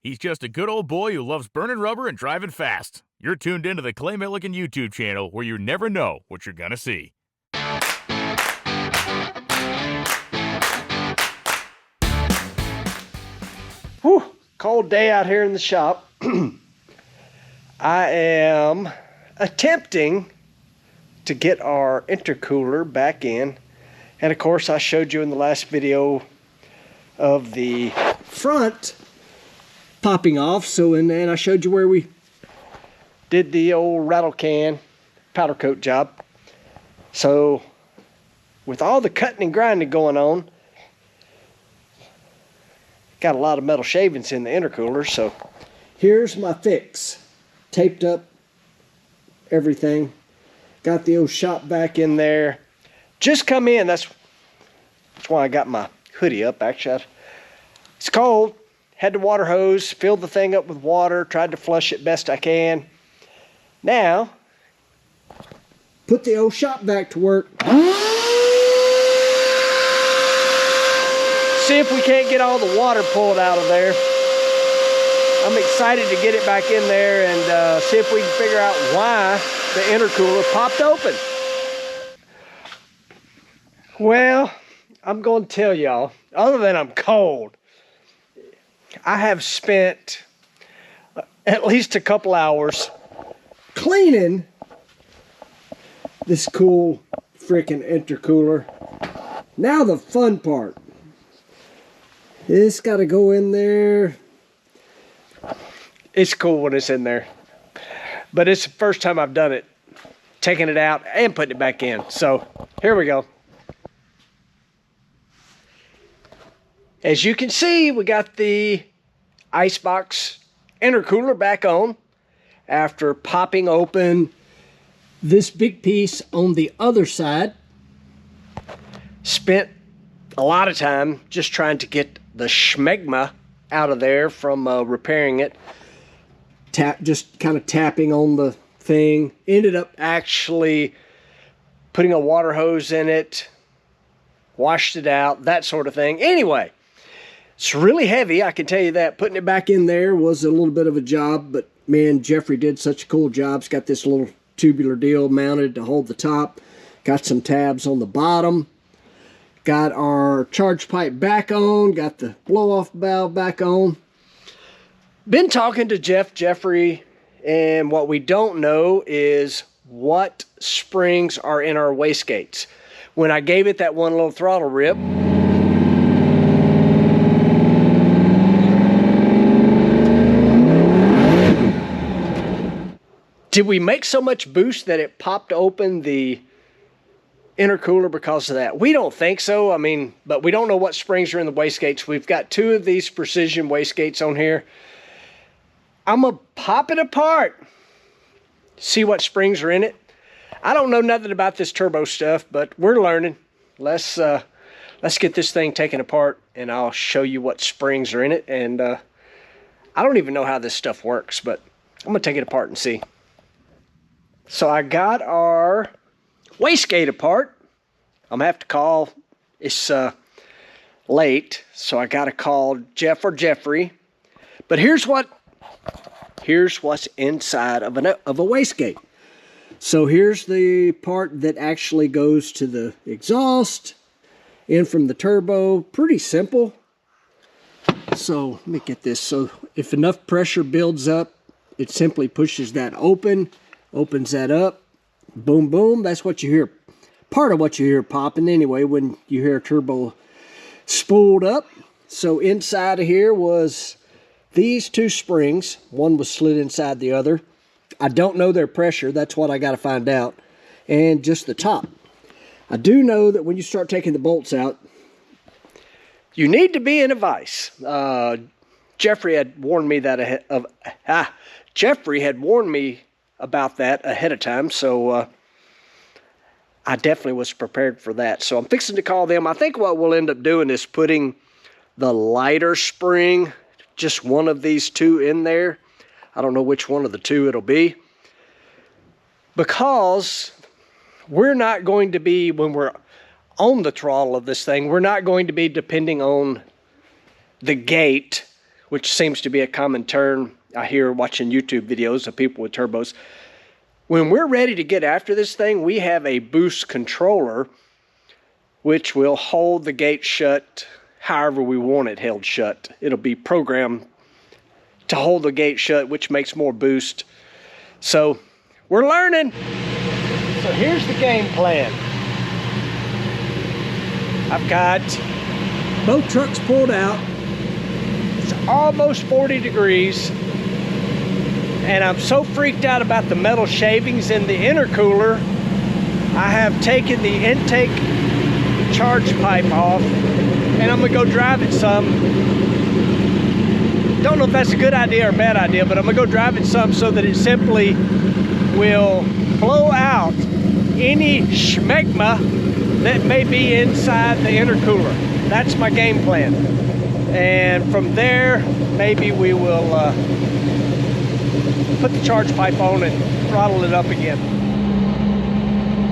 He's just a good old boy who loves burning rubber and driving fast. You're tuned into the Clay Milligan YouTube channel where you never know what you're gonna see. Whew, cold day out here in the shop. I am attempting to get our intercooler back in. And of course, I showed you in the last video of the front popping off. So, and I showed you where we did the old rattle can powder coat job. So, with all the cutting and grinding going on, got a lot of metal shavings in the intercooler. So, here's my fix. Taped up everything. Got the old shop vac in there. Just come in. That's why I got my hoodie up. Actually, it's cold. Had the water hose, filled the thing up with water, tried to flush it best I can. Now, put the old shop vac to work. See if we can't get all the water pulled out of there. I'm excited to get it back in there and see if we can figure out why the intercooler popped open. Well, I'm going to tell y'all, other than I'm cold, I have spent at least a couple hours cleaning this cool freaking intercooler. Now the fun part. It's got to go in there. It's cool when it's in there. But it's the first time I've done it. Taking it out and putting it back in. So, here we go. As you can see, we got the icebox intercooler back on after popping open this big piece on the other side. Spent a lot of time just trying to get the schmegma out of there from repairing it. Just kind of tapping on the thing. Ended up actually putting a water hose in it, washed it out, that sort of thing. Anyway, it's really heavy, I can tell you that. Putting it back in there was a little bit of a job, but man, Jeffrey did such a cool job. He's got this little tubular deal mounted to hold the top. Got some tabs on the bottom. Got our charge pipe back on. Got the blow-off valve back on. Been talking to Jeffrey, and what we don't know is what springs are in our wastegates. When I gave it that one little throttle rip, did we make so much boost that it popped open the intercooler because of that? We don't think so. I mean, but we don't know what springs are in the wastegates. We've got two of these precision wastegates on here. I'm going to pop it apart, see what springs are in it. I don't know nothing about this turbo stuff, but we're learning. Let's get this thing taken apart, and I'll show you what springs are in it. And I don't even know how this stuff works, but I'm going to take it apart and see. So I got our wastegate apart. I'm going to have to call. It's late, so I got to call Jeff or Jeffrey. But here's what's inside of a wastegate. So here's the part that actually goes to the exhaust, in from the turbo. Pretty simple. So let me get this. So if enough pressure builds up, it simply pushes that open, opens that up, boom, boom. That's what you hear. Part of what you hear popping anyway when you hear a turbo spooled up. So inside of here was these two springs. One was slid inside the other. I don't know their pressure. That's what I got to find out. And just the top. I do know that when you start taking the bolts out, you need to be in a vise. Jeffrey had warned me that Jeffrey had warned me about that ahead of time, so I definitely was prepared for that. So I'm fixing to call them. I think what we'll end up doing is putting the lighter spring, just one of these two in there. I don't know which one of the two it'll be, because we're not going to be, when we're on the throttle of this thing, we're not going to be depending on the gate which seems to be a common term I hear watching YouTube videos of people with turbos. When we're ready to get after this thing, we have a boost controller which will hold the gate shut however we want it held shut. It'll be programmed to hold the gate shut, which makes more boost. So we're learning. So here's the game plan. I've got both trucks pulled out. It's almost 40 degrees. And I'm so freaked out about the metal shavings in the intercooler, I have taken the intake charge pipe off, and I'm gonna go drive it some. Don't know if that's a good idea or a bad idea, but I'm gonna go drive it some so that it simply will blow out any schmegma that may be inside the intercooler. That's my game plan. And from there, maybe we will put the charge pipe on and throttle it up again.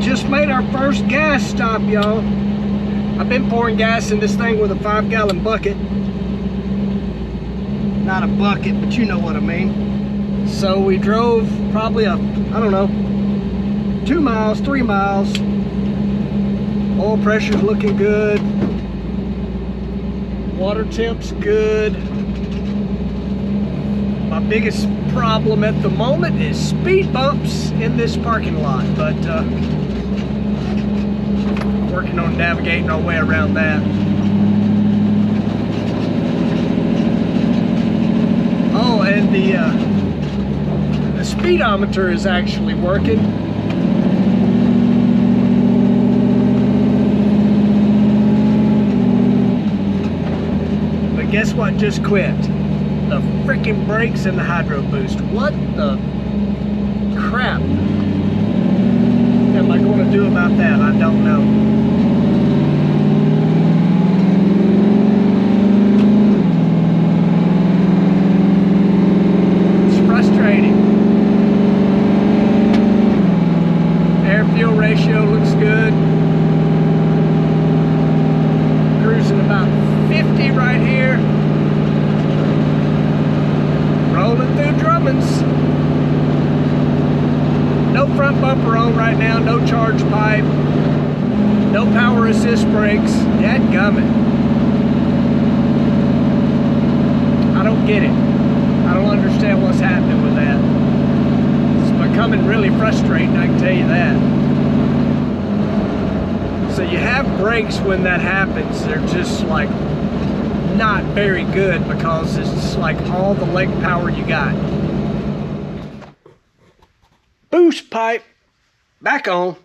Just made our first gas stop, y'all. I've been pouring gas in this thing with a 5-gallon bucket. Not a bucket, but you know what I mean. So we drove probably I don't know, 2 miles, 3 miles. Oil pressure's looking good. Water temp's good. My biggest problem at the moment is speed bumps in this parking lot, but working on navigating our way around that. Oh, and the speedometer is actually working. But guess what just quit? The freaking brakes and the hydro boost. What the crap am I going to do about that? I don't know. It's frustrating. Air-fuel ratio looks good. Cruising about 50 right here. Rolling through Drummond's. No front bumper on right now, no charge pipe, no power assist brakes. Dadgummit. I don't get it. I don't understand what's happening with that. It's becoming really frustrating, I can tell you that. So you have brakes when that happens. They're just like not very good because it's like all the leg power you got. Boost pipe back on.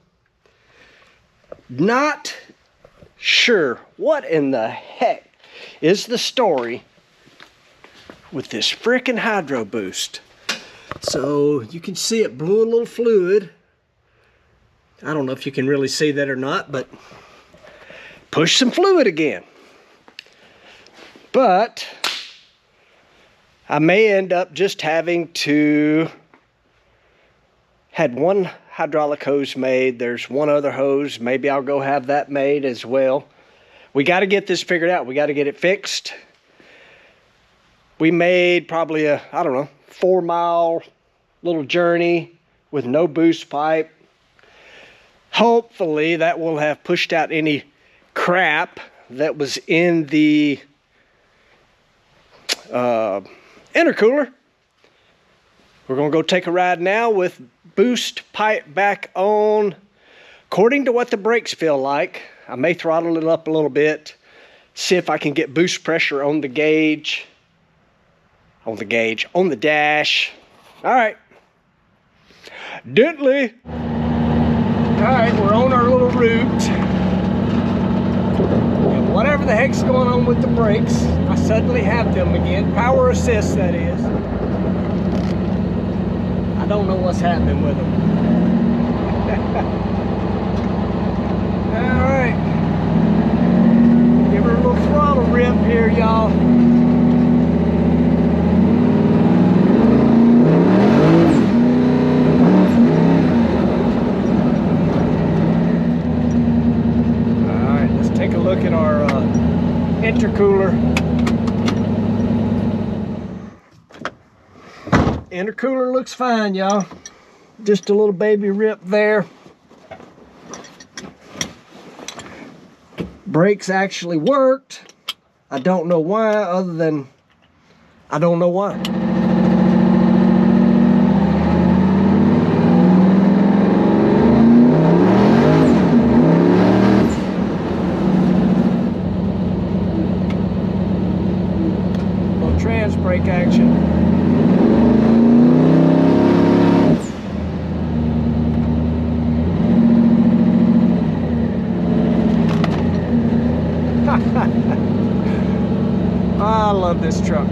Not sure what in the heck is the story with this frickin' hydro boost. So you can see it blew a little fluid. I don't know if you can really see that or not, but push some fluid again. But I may end up just having to, had one hydraulic hose made, there's one other hose, maybe I'll go have that made as well. We got to get this figured out. We got to get it fixed. We made probably a, I don't know, 4-mile little journey with no boost pipe. Hopefully that will have pushed out any crap that was in the intercooler. We're gonna go take a ride now with boost pipe back on. According to what the brakes feel like, I may throttle it up a little bit, see if I can get boost pressure on the gauge, on the dash. All right, Dentley. All right, we're on our little route. And whatever the heck's going on with the brakes, I suddenly have them again. Power assist, that is. I don't know what's happening with them. All right. Give her a little throttle rip here, y'all. Look at our intercooler. Intercooler looks fine, y'all. Just a little baby rip there. Brakes actually worked. I don't know why, other than I don't know why. Little trans brake action. I love this truck.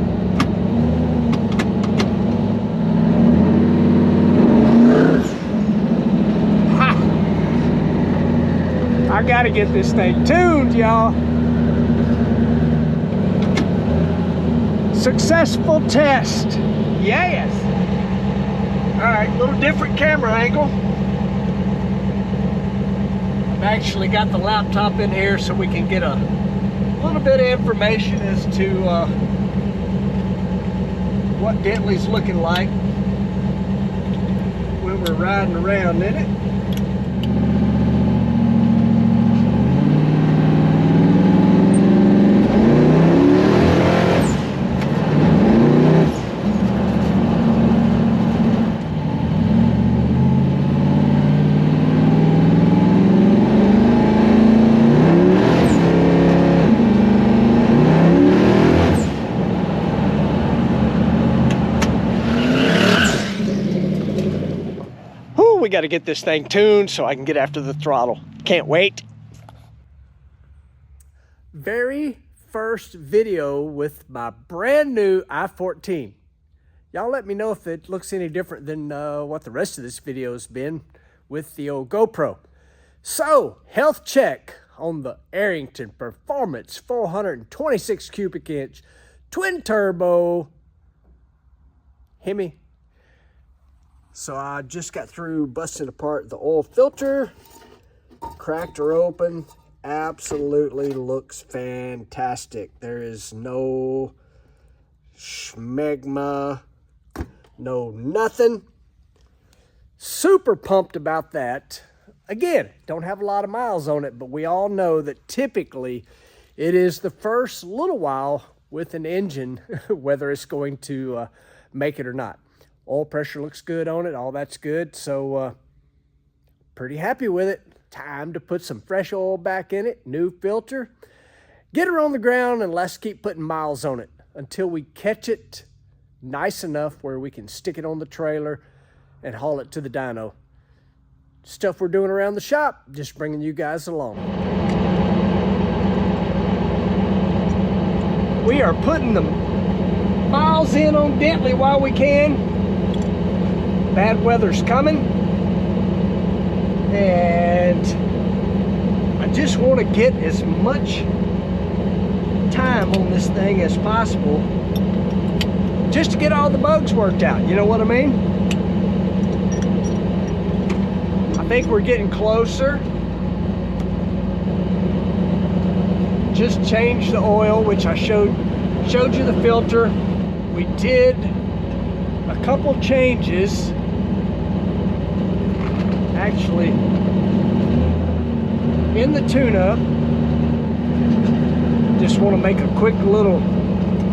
Ha! I gotta get this thing tuned, y'all. Successful test. Yes. All right, little different camera angle. I've actually got the laptop in here so we can get a little bit of information as to what Dentley's looking like when we're riding around in it. We got to get this thing tuned so I can get after the throttle. Can't wait. Very first video with my brand new i14. Y'all let me know if it looks any different than what the rest of this video has been with the old GoPro. So, health check on the Arrington Performance 426 cubic inch twin turbo Hemi. So I just got through busting apart the oil filter, cracked her open. Absolutely looks fantastic. There is no schmegma, no nothing. Super pumped about that. Again, don't have a lot of miles on it, but we all know that typically it is the first little while with an engine, whether it's going to make it or not. Oil pressure looks good on it. All that's good. So pretty happy with it. Time to put some fresh oil back in it. New filter. Get her on the ground and let's keep putting miles on it until we catch it nice enough where we can stick it on the trailer and haul it to the dyno. Stuff we're doing around the shop. Just bringing you guys along. We are putting the miles in on Dentley while we can. Bad weather's coming, and I just want to get as much time on this thing as possible just to get all the bugs worked out. You know what I mean? I think we're getting closer. Just changed the oil, which I showed you the filter. We did a couple changes. Actually, in the tune-up, just want to make a quick little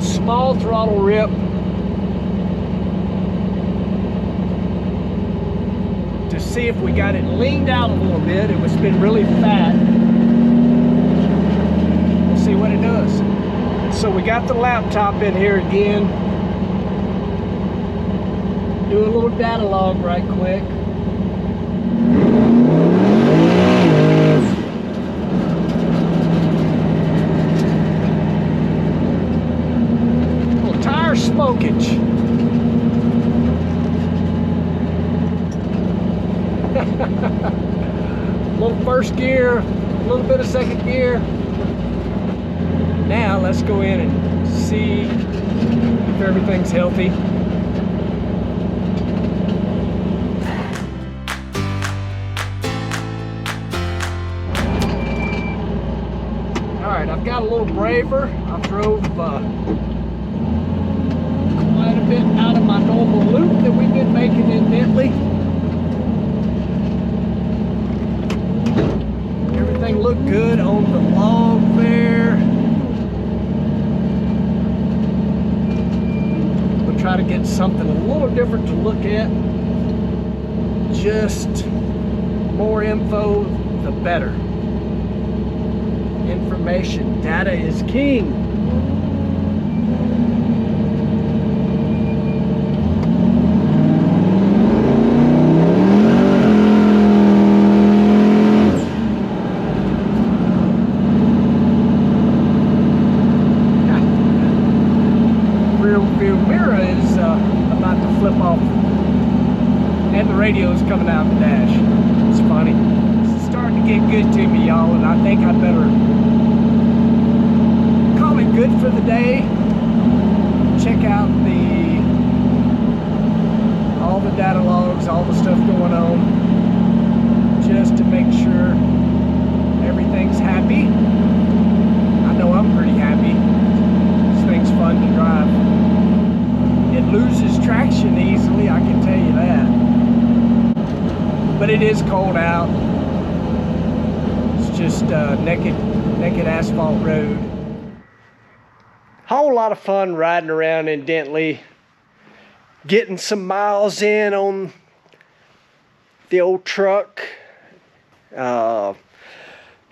small throttle rip to see if we got it leaned out a little bit. It was been really fat. We'll see what it does. So we got the laptop in here again. Do a little data log right quick. Little tire smokage. Little first gear, a little bit of second gear. Now let's go in and see if everything's healthy. Alright, I've got a little braver. I drove quite a bit out of my normal loop. making in Dentley. Everything looked good on the log there. We'll try to get something a little different to look at. Just more info, the better. Information, data is king. And the radio is coming out of the dash. It's funny. It's starting to get good to me, y'all, and I think I better call it good for the day. Check out all the data logs, all the stuff going on, just to make sure everything's happy. I know I'm pretty happy. This thing's fun to drive. It loses traction easily, I can tell you that. But it is cold out. It's just naked asphalt road. Whole lot of fun riding around in Dentley, getting some miles in on the old truck. The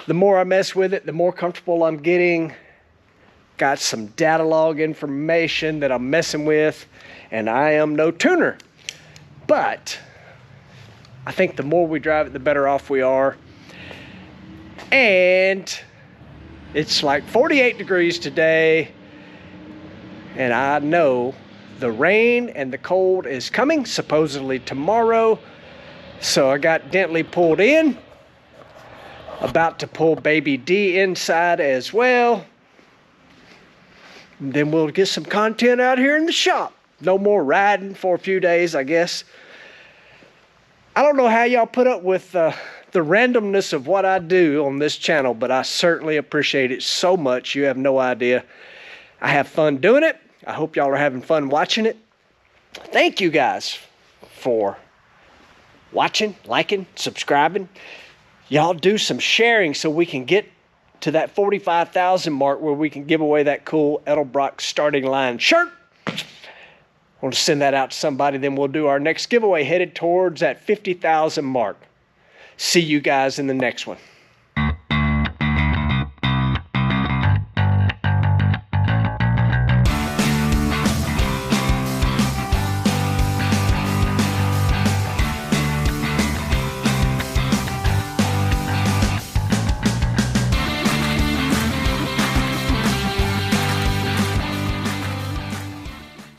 more I mess with it, the more comfortable I'm getting. Got some data log information that I'm messing with, and I am no tuner. But I think the more we drive it, the better off we are. And it's like 48 degrees today, and I know the rain and the cold is coming, supposedly tomorrow. So I got Dentley pulled in, about to pull baby D inside as well. And then we'll get some content out here in the shop. No more riding for a few days, I guess. I don't know how y'all put up with the randomness of what I do on this channel, but I certainly appreciate it so much. You have no idea. I have fun doing it. I hope y'all are having fun watching it. Thank you guys for watching, liking, subscribing. Y'all do some sharing so we can get to that 45,000 mark where we can give away that cool Edelbrock starting line shirt. I want to send that out to somebody, then we'll do our next giveaway headed towards that 50,000 mark. See you guys in the next one.